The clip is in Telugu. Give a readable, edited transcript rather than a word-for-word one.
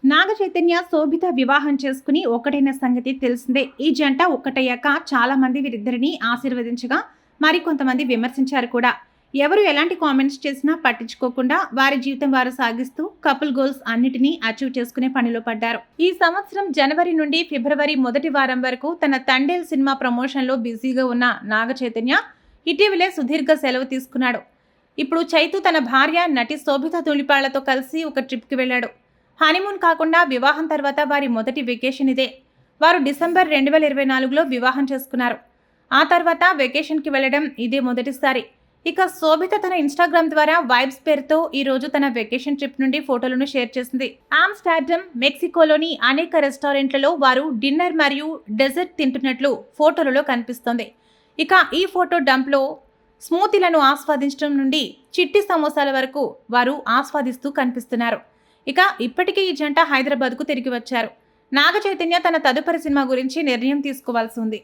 నాగ చైతన్య శోభిత వివాహం చేసుకుని ఒకటైన సంగతి తెలిసిందే. ఈ జంట ఒక్కటయ్యాక చాలా మంది వీరిద్దరిని ఆశీర్వదించగా మరికొంతమంది విమర్శించారు కూడా. ఎవరు ఎలాంటి కామెంట్స్ చేసినా పట్టించుకోకుండా వారి జీవితం వారు సాగిస్తూ కపుల్ గోల్స్ అన్నిటినీ అచీవ్ చేసుకునే పనిలో పడ్డారు. ఈ సంవత్సరం జనవరి నుండి ఫిబ్రవరి మొదటి వారం వరకు తన తండేల్ సినిమా ప్రమోషన్లో బిజీగా ఉన్న నాగ చైతన్య ఇటీవలే సుదీర్ఘ సెలవు తీసుకున్నాడు. ఇప్పుడు చైతు తన భార్య నటి శోభిత ధూళిపాళ్లతో కలిసి ఒక ట్రిప్కి వెళ్ళాడు. హనీమూన్ కాకుండా వివాహం తర్వాత వారి మొదటి వెకేషన్ ఇదే. వారు డిసెంబర్ 2024లో వివాహం చేసుకున్నారు. ఆ తర్వాత వెకేషన్కి వెళ్ళడం ఇదే మొదటిసారి. ఇక శోభిత తన ఇన్స్టాగ్రామ్ ద్వారా వైబ్స్ పేరుతో ఈరోజు తన వెకేషన్ ట్రిప్ నుండి ఫోటోలను షేర్ చేసింది. ఆమ్స్టర్డామ్, మెక్సికోలోని అనేక రెస్టారెంట్లలో వారు డిన్నర్ మరియు డెజర్ట్ తింటున్నట్లు ఫోటోలలో కనిపిస్తోంది. ఇక ఈ ఫోటో డంప్లో స్మూతీలను ఆస్వాదించడం నుండి చిట్టి సమోసాల వరకు వారు ఆస్వాదిస్తూ కనిపిస్తున్నారు. ఇక ఇప్పటికే ఈ జంట హైదరాబాద్కు తిరిగి వచ్చారు. నాగ చైతన్య తన తదుపరి సినిమా గురించి నిర్ణయం తీసుకోవాల్సి ఉంది.